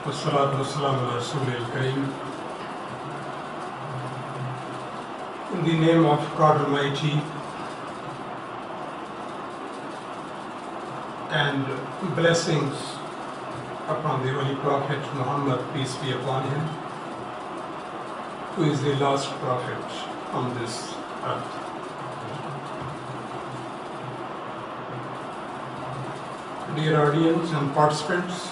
Wassalatu wassalamu ala Rasulil Kareem. In the name of God Almighty and blessings upon the Holy Prophet Muhammad, peace be upon him, who is the last prophet on this earth. Dear audience and participants,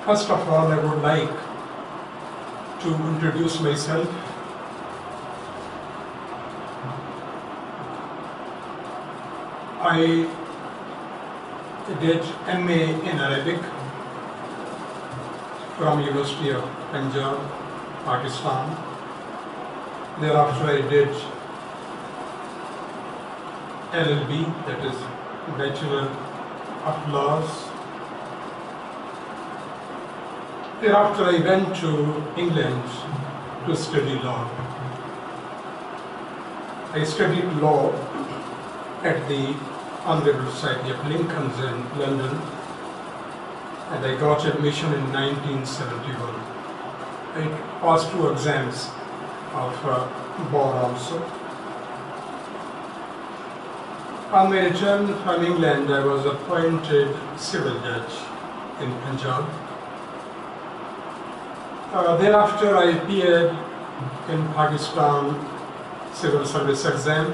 first of all, I would like to introduce myself. I did MA in Arabic from University of Punjab, Pakistan. Thereafter I did LLB, that is Bachelor of Laws. Thereafter I went to England to study law. I studied law at the Honourable Society of Lincoln's in London, and I got admission in 1971. I passed 2 exams of bar also. On my return from England, I was appointed civil judge in Punjab. Thereafter, I appeared in Pakistan civil service exam,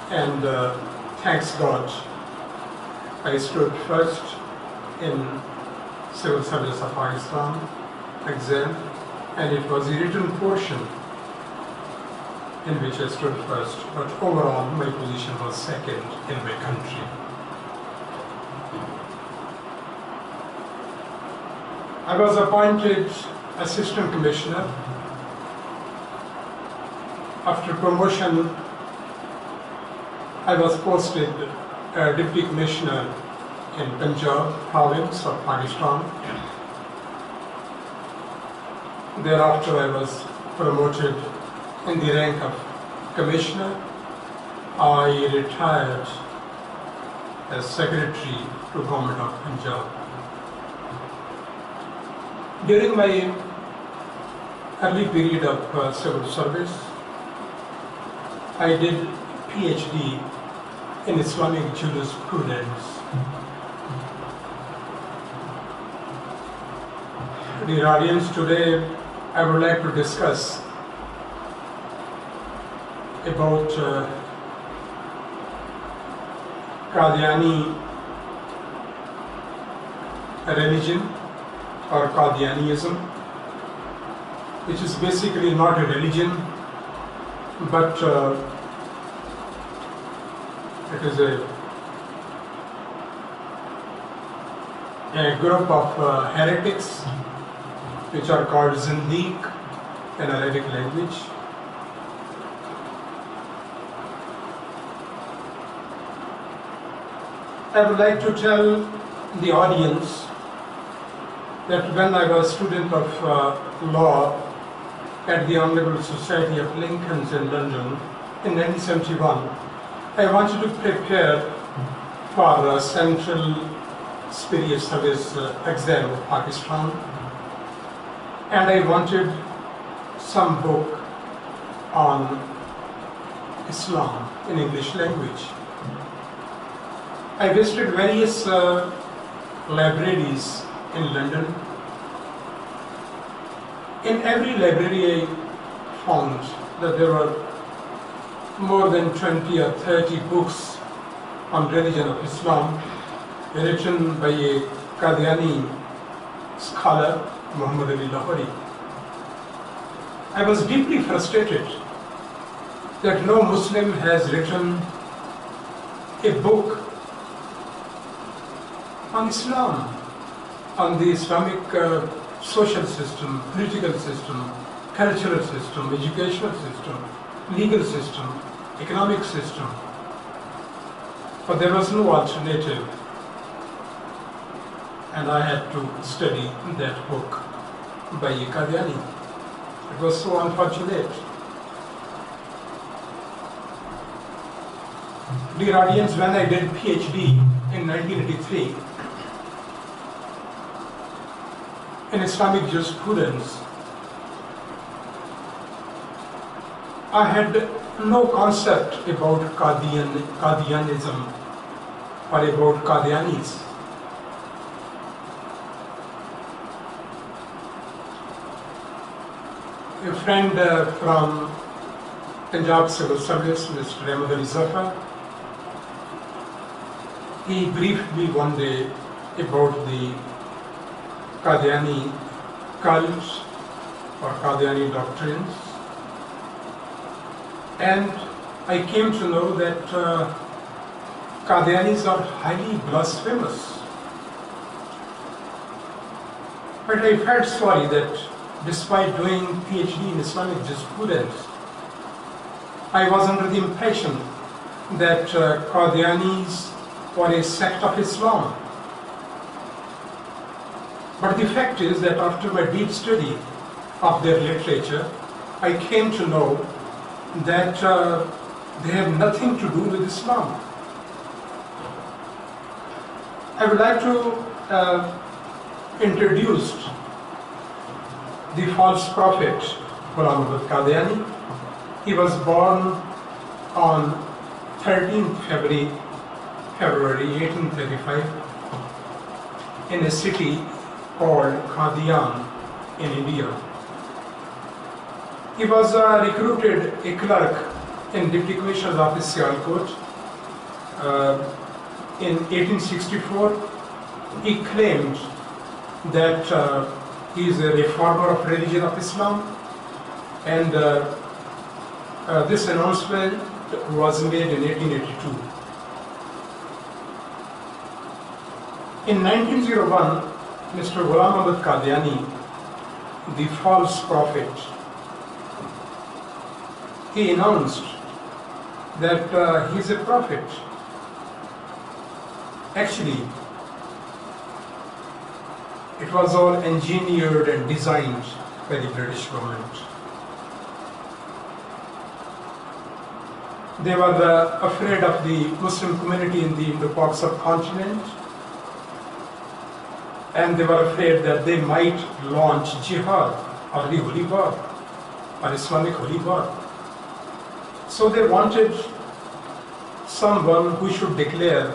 and thanks God, I stood first in civil service of Pakistan exam, and it was the written portion in which I stood first, but overall my position was second in my country. I was appointed Assistant Commissioner. After promotion, I was posted Deputy Commissioner in Punjab province of Pakistan. Thereafter, I was promoted in the rank of Commissioner. I retired as Secretary to Government of Punjab. During my early period of civil service, I did PhD in Islamic jurisprudence. Dear audience, today I would like to discuss about Qadiyani religion or Qadiyanism, which is basically not a religion, but it is a group of heretics which are called Zindiq in Arabic language. I would like to tell the audience that when I was a student of law at the Honourable Society of Lincoln's in London in 1971, I wanted to prepare for a Central Superior Service exam of Pakistan, and I wanted some book on Islam in English language. I visited various libraries in London. In every library I found that there were more than 20 or 30 books on religion of Islam written by a Qadiyani scholar, Muhammad Ali Lahori. I was deeply frustrated that no Muslim has written a book on Islam, on the Islamic social system, political system, cultural system, educational system, legal system, economic system. But there was no alternative, and I had to study that book by Qadiyani. It was so unfortunate. Dear audience, when I did PhD in 1983, in Islamic jurisprudence, I had no concept about Qadianism or about Qadianis. A friend from Punjab Civil Service, Mr. Ahmed Ali Zafar, he briefed me one day about the Qadiani cult or Qadiani doctrines, and I came to know that Qadianis are highly blasphemous. But I felt sorry that despite doing PhD in Islamic jurisprudence, I was under the impression that Qadianis were a sect of Islam. But the fact is that after my deep study of their literature, I came to know that they have nothing to do with Islam. I would like to introduce the false prophet Qadiyani. He was born on 13th February 1835 in a city called Qadian in India. He was recruited a clerk in Deputy Commissioner's Office, Sialkot. In 1864, he claimed that he is a reformer of religion of Islam, and this announcement was made in 1882. In 1901, Mr. Ghulam Ahmad Qadiani, the false prophet, he announced that he is a prophet. Actually, it was all engineered and designed by the British government. They were afraid of the Muslim community in the Indo-Pak subcontinent, and they were afraid that they might launch jihad or the holy war or Islamic holy war. So they wanted someone who should declare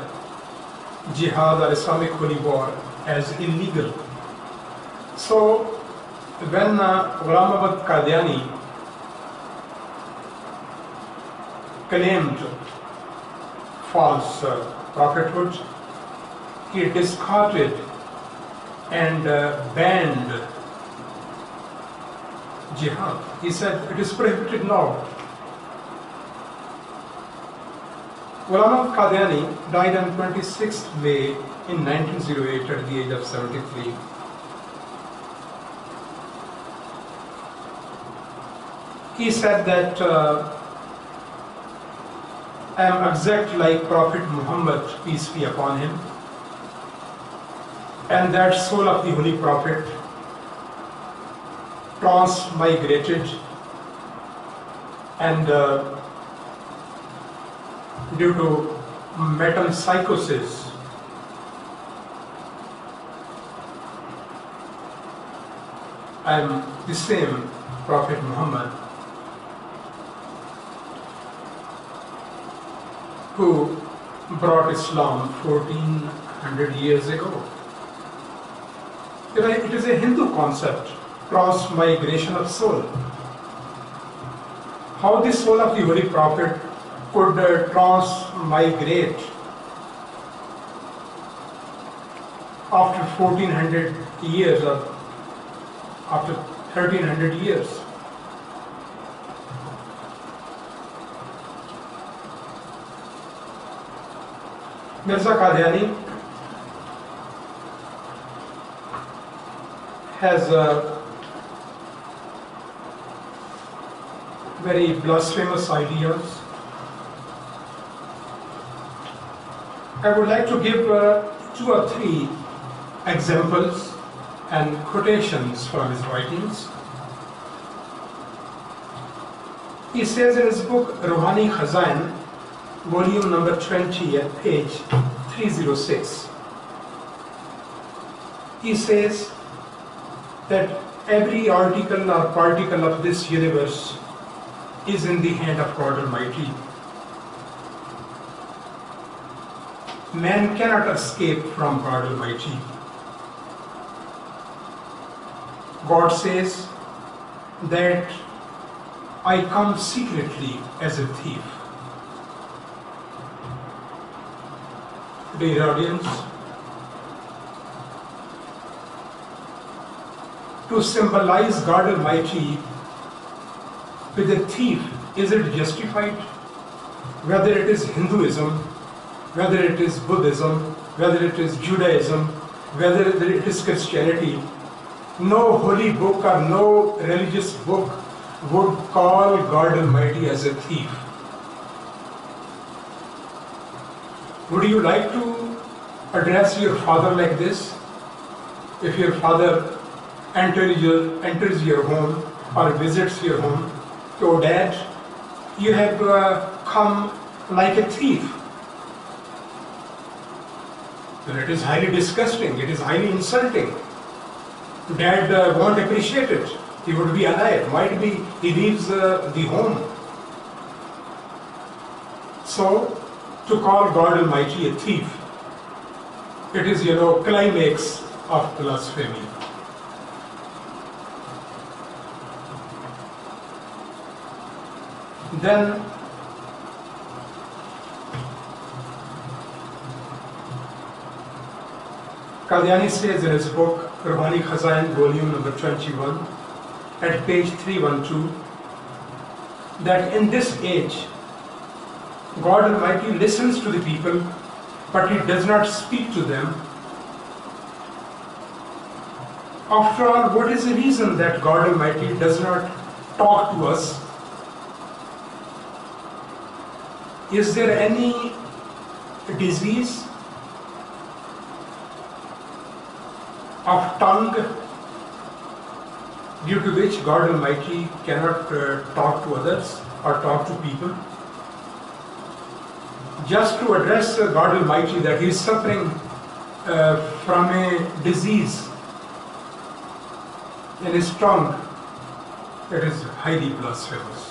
jihad or Islamic holy war as illegal. So when Ghulam Ahmad Qadiani claimed false prophethood, he discarded and banned jihad. He said it is prohibited now. Ghulam Ahmad Qadiani died on 26th May in 1908 at the age of 73. He said that I am exact like Prophet Muhammad, peace be upon him, and that soul of the Holy Prophet transmigrated and due to metempsychosis, I am the same Prophet Muhammad who brought Islam 1400 years ago. It is a Hindu concept, transmigration of soul. How the soul of the Holy Prophet could transmigrate after 1400 years or after 1300 years. Mirza Qadiani has very blasphemous ideas. I would like to give 2 or 3 examples and quotations from his writings. He says in his book Ruhani Khazain, volume number 20 at page 306, he says, that every article or particle of this universe is in the hand of God Almighty. Man cannot escape from God Almighty. God says that I come secretly as a thief. Dear audience, to symbolize God Almighty with a thief, is it justified? Whether it is Hinduism, whether it is Buddhism, whether it is Judaism, whether it is Christianity, no holy book or no religious book would call God Almighty as a thief. Would you like to address your father like this? If your father enters your home or visits your home, "Oh Dad, you have come like a thief." Then it is highly disgusting, it is highly insulting. Dad won't appreciate it. He would be alive. Might be he leaves the home. So, to call God Almighty a thief, it is, climax of blasphemy. Then, Qadiyani says in his book, Ruhani Khazain, volume number 21, at page 312, that in this age, God Almighty listens to the people, but He does not speak to them. After all, what is the reason that God Almighty does not talk to us? Is there any disease of tongue due to which God Almighty cannot talk to others or talk to people? Just to address God Almighty that He is suffering from a disease in His tongue, it is highly blasphemous.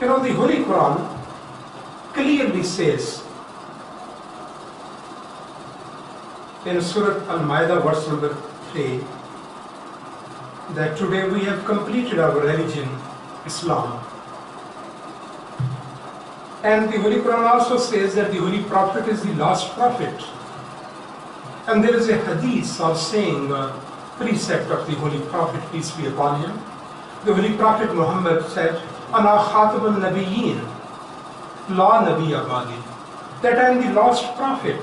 The Holy Quran clearly says in Surah Al-Ma'idah, verse number 3, that today we have completed our religion, Islam. And the Holy Quran also says that the Holy Prophet is the last prophet. And there is a hadith or saying, precept of the Holy Prophet, peace be upon him. The Holy Prophet Muhammad said, "Ana Khatm-e-Nabowat, La Nabiyya Ba'di," that I am the last prophet.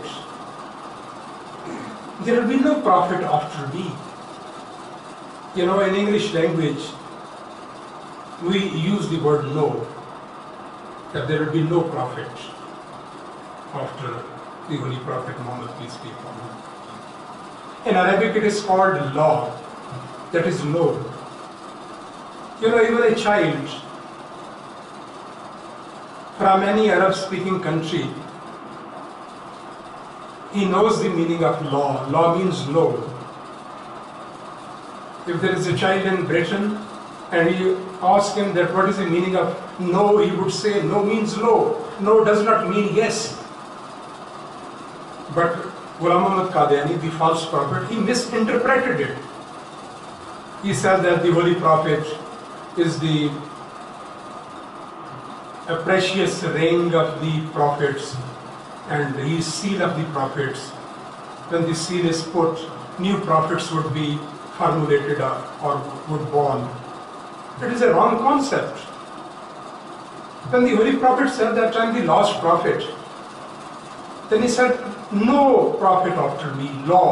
There will be no prophet after me. In English language, we use the word "no," that there will be no prophet after the Holy Prophet Muhammad, peace be upon him. In Arabic, it is called law, that is no. Even a child from any Arab-speaking country, he knows the meaning of law. Law means no. If there is a child in Britain and you ask him that what is the meaning of no, he would say no means no. No does not mean yes. But Ghulam Muhammad Qadiani, the false prophet, he misinterpreted it. He said that the Holy Prophet is a precious ring of the prophets and he is seal of the prophets. When the seal is put, new prophets would be formulated or would born. It is a wrong concept. When the Holy Prophet said that I am the last prophet, then he said, "No prophet after me, law."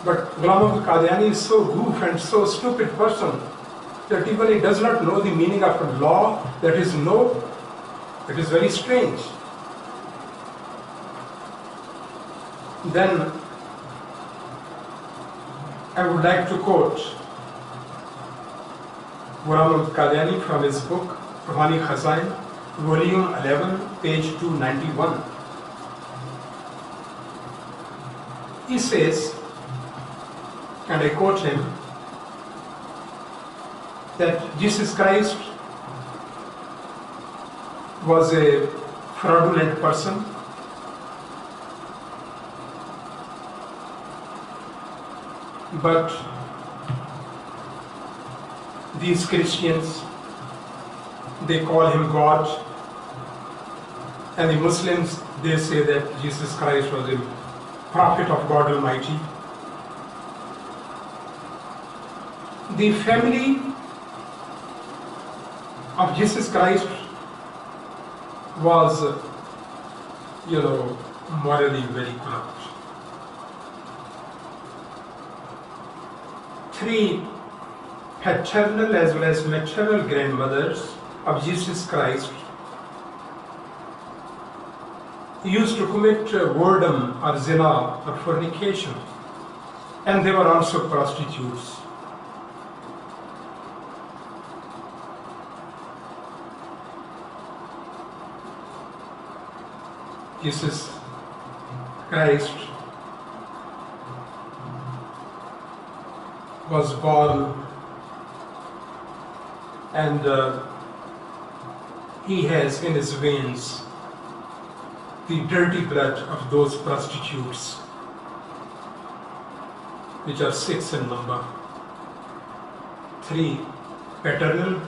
But Ghulam Muhammad Qadiani is so goof and so stupid person that even he does not know the meaning of a law, that is no. It is very strange. Then I would like to quote Ghulam Muhammad Qadiani from his book, Ruhani Khazain, volume 11, page 291. He says, and I quote him, that Jesus Christ was a fraudulent person, but these Christians, they call him God, and the Muslims, they say that Jesus Christ was a prophet of God Almighty. The family of Jesus Christ was, morally very corrupt. 3 paternal as well as maternal grandmothers of Jesus Christ used to commit whoredom or zina or fornication, and they were also prostitutes. Jesus Christ was born, and he has in his veins the dirty blood of those prostitutes, which are 6 in number. 3 paternal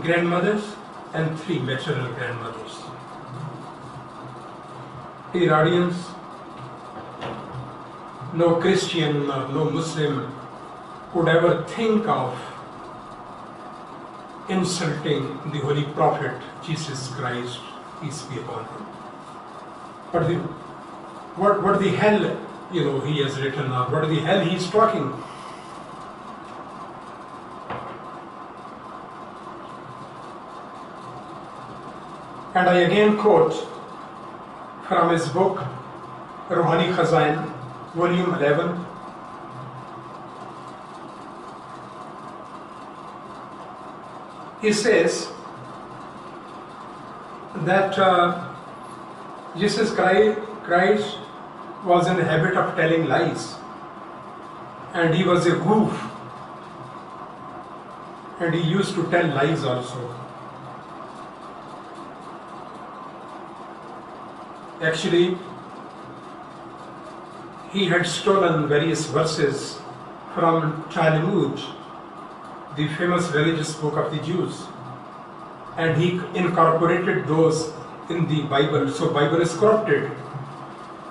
grandmothers and 3 maternal grandmothers. Dear audience, no Christian or no Muslim could ever think of insulting the Holy Prophet Jesus Christ, peace be upon him. But what the hell, he has written, or what the hell he is talking? And I again quote from his book, Ruhani Khazain, volume 11. He says that Jesus Christ was in the habit of telling lies, and he was a goof, and he used to tell lies also. Actually, he had stolen various verses from Talmud, the famous religious book of the Jews, and he incorporated those in the Bible. So Bible is corrupted.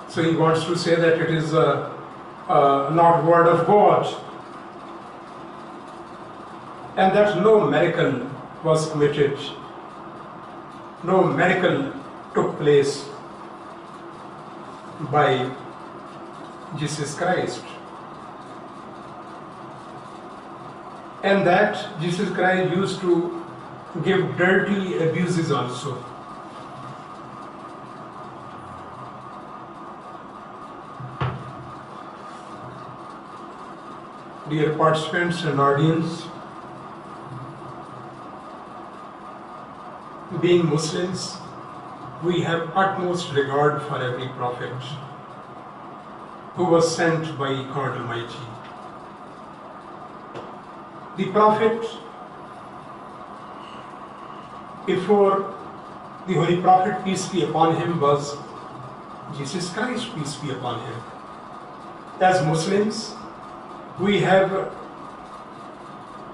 So he wants to say that it is not word of God, and that no miracle was committed, no miracle took place by Jesus Christ, and that Jesus Christ used to give dirty abuses also. Dear participants and audience, being Muslims, we have utmost regard for every prophet who was sent by God Almighty. The prophet, before the Holy Prophet, peace be upon him, was Jesus Christ, peace be upon him. As Muslims, we have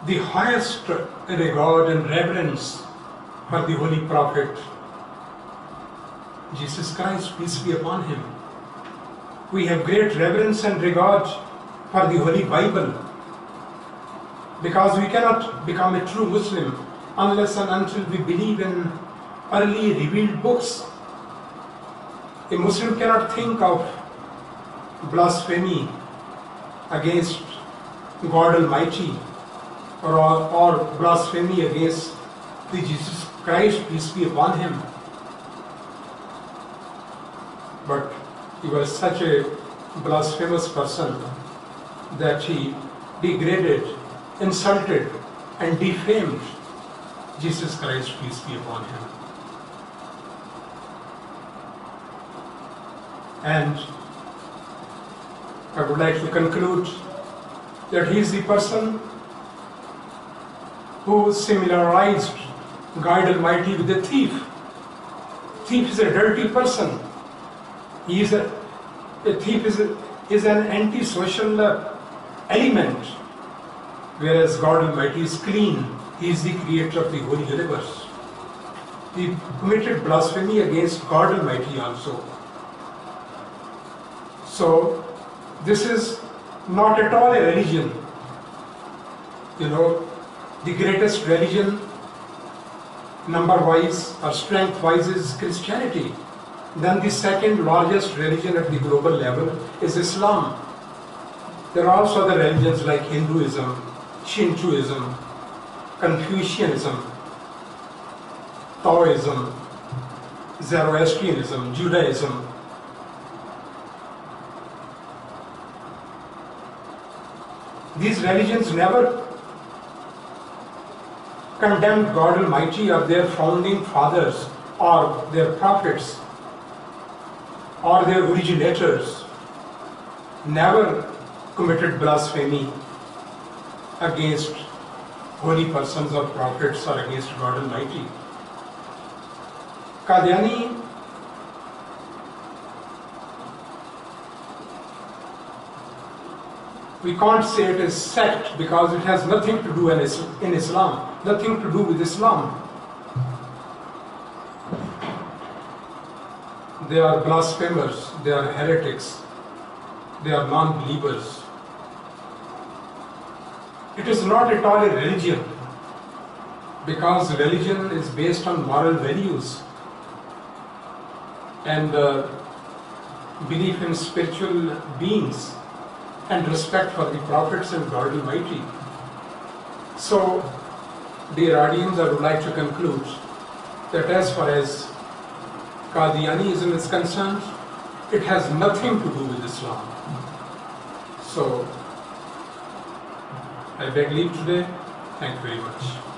the highest regard and reverence for the Holy Prophet, Jesus Christ, peace be upon him. We have great reverence and regard for the Holy Bible, because we cannot become a true Muslim unless and until we believe in early revealed books. A Muslim cannot think of blasphemy against God Almighty or blasphemy against the Jesus Christ, peace be upon him. But he was such a blasphemous person that he degraded, insulted, and defamed Jesus Christ, peace be upon him. And I would like to conclude that he is the person who similarized God Almighty with a thief. Thief is a dirty person. He is a thief is an antisocial element, whereas God Almighty is clean. He is the creator of the whole universe. He committed blasphemy against God Almighty also. So this is not at all a religion. You know, the greatest religion number-wise or strength-wise is Christianity. Then the second largest religion at the global level is Islam. There are also other religions like Hinduism, Shintoism, Confucianism, Taoism, Zoroastrianism, Judaism. These religions never condemned God Almighty or their founding fathers or their prophets or their originators, never committed blasphemy against holy persons or prophets or against God Almighty. Qadiani we can't say it is sect because it has nothing to do in Islam, nothing to do with Islam. They are blasphemers, they are heretics, they are non-believers. It is not at all a religion, because religion is based on moral values and belief in spiritual beings and respect for the prophets and God Almighty. So, dear audience, I would like to conclude that as far as Qadianism is concerned, it has nothing to do with Islam. So, I beg leave today. Thank you very much.